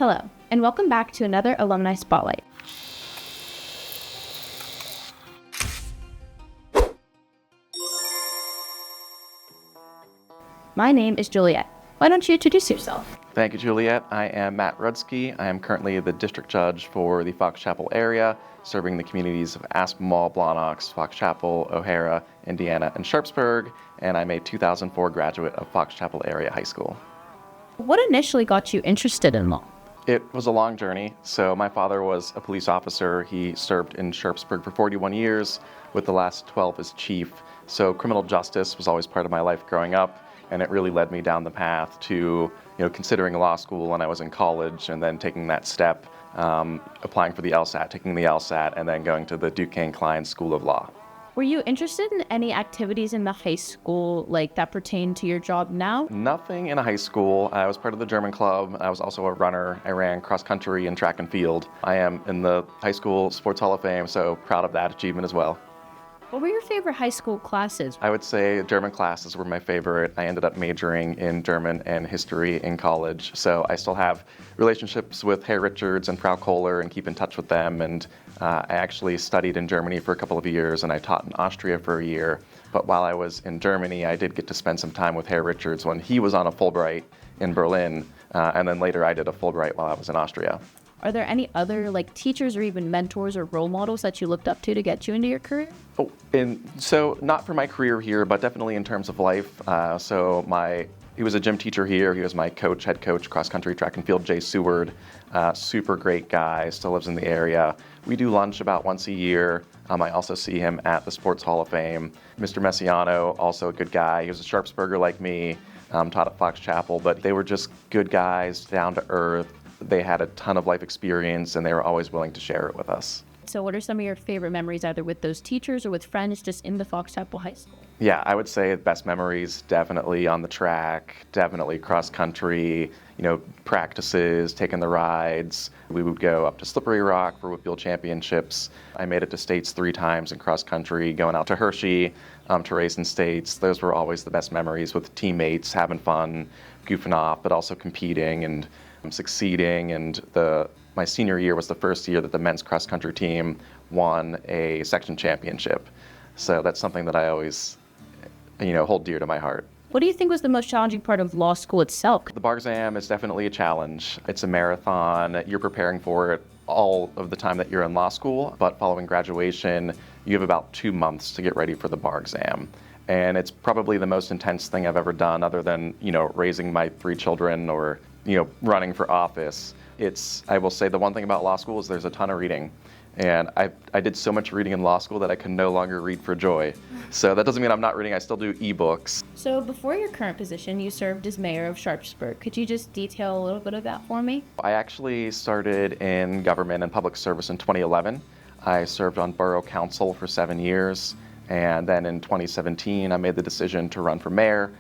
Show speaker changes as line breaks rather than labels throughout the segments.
Hello, and welcome back to another Alumni Spotlight. My name is Juliet. Why don't you introduce yourself?
Thank you, Juliet. I am Matt Rudzki. I am currently the district judge for the Fox Chapel area, serving the communities of Aspinwall, Blonox, Fox Chapel, O'Hara, Indiana, and Sharpsburg, and I'm a 2004 graduate of Fox Chapel Area High School.
What initially got you interested in law?
It was a long journey. So my father was a police officer. He served in Sharpsburg for 41 years, with the last 12 as chief. So criminal justice was always part of my life growing up. And it really led me down the path to, considering law school when I was in college, and then taking that step, applying for the LSAT, taking the LSAT, and then going to the Duquesne School of Law.
Were you interested in any activities in the high school that pertain to your job now?
Nothing in high school. I was part of the German club. I was also a runner. I ran cross country and track and field. I am in the High School Sports Hall of Fame, so proud of that achievement as well.
What were your favorite high school classes?
I would say German classes were my favorite. I ended up majoring in German and history in college. So I still have relationships with Herr Richards and Frau Kohler and keep in touch with them. And I actually studied in Germany for a couple of years, and I taught in Austria for a year. But while I was in Germany, I did get to spend some time with Herr Richards when he was on a Fulbright in Berlin. And then later I did a Fulbright while I was in Austria.
Are there any other teachers or even mentors or role models that you looked up to get you into your career?
Oh, and so not for my career here, but definitely in terms of life. He was a gym teacher here. He was my coach, head coach, cross country, track and field, Jay Seward. Super great guy, still lives in the area. We do lunch about once a year. I also see him at the Sports Hall of Fame. Mr. Messiano, also a good guy. He was a Sharpsburger like me, taught at Fox Chapel, but they were just good guys, down to earth. They had a ton of life experience, and they were always willing to share it with us.
So what are some of your favorite memories, either with those teachers or with friends just in the Fox Chapel High School?
Yeah, I would say the best memories, definitely on the track, definitely cross country, practices, taking the rides. We would go up to Slippery Rock for Whitfield Championships. I made it to states 3 times in cross country, going out to Hershey to race in states. Those were always the best memories with teammates, having fun, goofing off, but also competing and succeeding. And my senior year was the first year that the men's cross country team won a section championship. So that's something that I always, hold dear to my heart.
What do you think was the most challenging part of law school itself?
The bar exam is definitely a challenge. It's a marathon. You're preparing for it all of the time that you're in law school, but following graduation, you have about 2 months to get ready for the bar exam. And it's probably the most intense thing I've ever done, other than, raising my 3 children or, running for office. I will say the one thing about law school is there's a ton of reading. And I did so much reading in law school that I can no longer read for joy. So that doesn't mean I'm not reading. I still do ebooks.
So before your current position, you served as mayor of Sharpsburg. Could you just detail a little bit of that for me?
I actually started in government and public service in 2011. I served on borough council for 7 years. And then in 2017, I made the decision to run for mayor.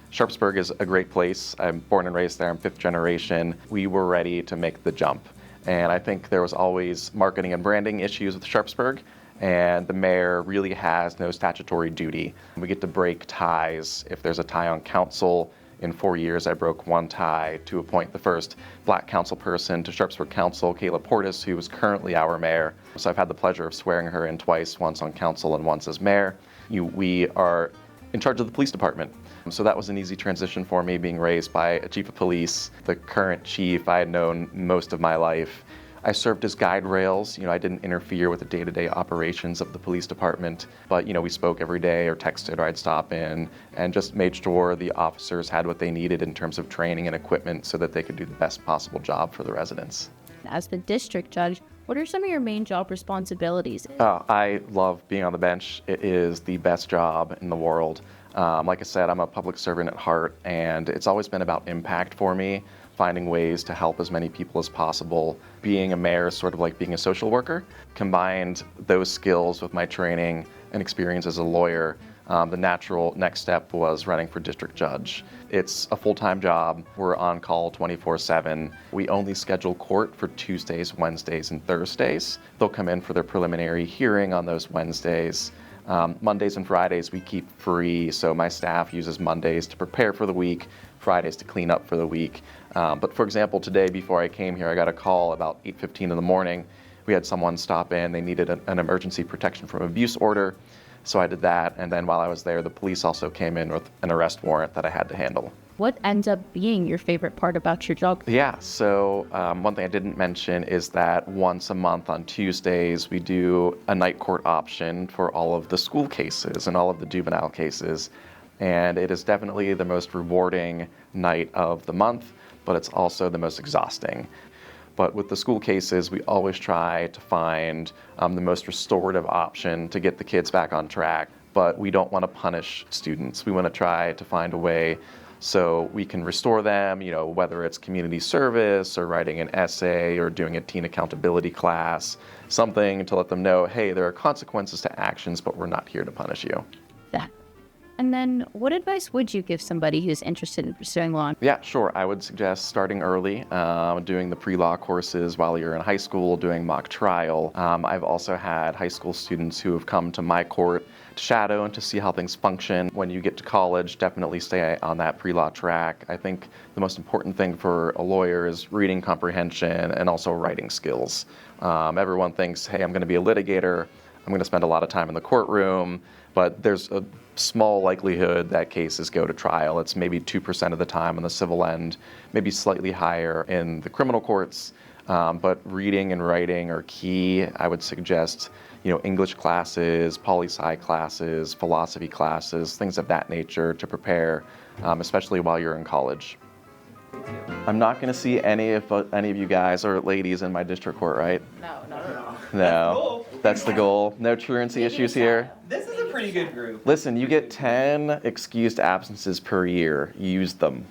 Sharpsburg is a great place. I'm born and raised there. I'm 5th generation. We were ready to make the jump. And I think there was always marketing and branding issues with Sharpsburg, and the mayor really has no statutory duty. We get to break ties. If there's a tie on council, in 4 years I broke 1 tie to appoint the first Black council person to Sharpsburg Council, Kayla Portis, who is currently our mayor. So I've had the pleasure of swearing her in twice, once on council and once as mayor. We are in charge of the police department. So that was an easy transition for me, being raised by a chief of police. The current chief I had known most of my life. I served as guide rails. I didn't interfere with the day-to-day operations of the police department, but we spoke every day or texted, or I'd stop in and just made sure the officers had what they needed in terms of training and equipment so that they could do the best possible job for the residents.
As the district judge, what are some of your main job responsibilities?
I love being on the bench. It is the best job in the world. Like I said, I'm a public servant at heart, and it's always been about impact for me, finding ways to help as many people as possible. Being a mayor is sort of like being a social worker. Combined those skills with my training and experience as a lawyer, the natural next step was running for district judge. It's a full-time job. We're on call 24/7. We only schedule court for Tuesdays, Wednesdays, and Thursdays. They'll come in for their preliminary hearing on those Wednesdays. Mondays and Fridays we keep free, so my staff uses Mondays to prepare for the week, Fridays to clean up for the week. But for example, today before I came here, I got a call about 8:15 in the morning. We had someone stop in. They needed an emergency protection from abuse order, so I did that. And then while I was there, the police also came in with an arrest warrant that I had to handle.
What ends up being your favorite part about your job?
Yeah, so one thing I didn't mention is that once a month on Tuesdays, we do a night court option for all of the school cases and all of the juvenile cases. And it is definitely the most rewarding night of the month, but it's also the most exhausting. But with the school cases, we always try to find the most restorative option to get the kids back on track. But we don't want to punish students. We want to try to find a way so we can restore them, whether it's community service or writing an essay or doing a teen accountability class, something to let them know, hey, there are consequences to actions, but we're not here to punish you.
That. And then what advice would you give somebody who's interested in pursuing law?
Yeah, sure. I would suggest starting early, doing the pre-law courses while you're in high school, doing mock trial. I've also had high school students who have come to my court to shadow and to see how things function. When you get to college, definitely stay on that pre-law track. I think the most important thing for a lawyer is reading comprehension and also writing skills. Everyone thinks, hey, I'm going to be a litigator. I'm going to spend a lot of time in the courtroom, but there's a small likelihood that cases go to trial. It's maybe 2% of the time on the civil end, maybe slightly higher in the criminal courts. But reading and writing are key. I would suggest, English classes, poli-sci classes, philosophy classes, things of that nature to prepare, especially while you're in college. I'm not going to see any of you guys or ladies in my district court, right?
No, not at all.
No, that's the goal. No truancy issues here.
This is a pretty good group.
Listen, you get 10 excused absences per year. Use them.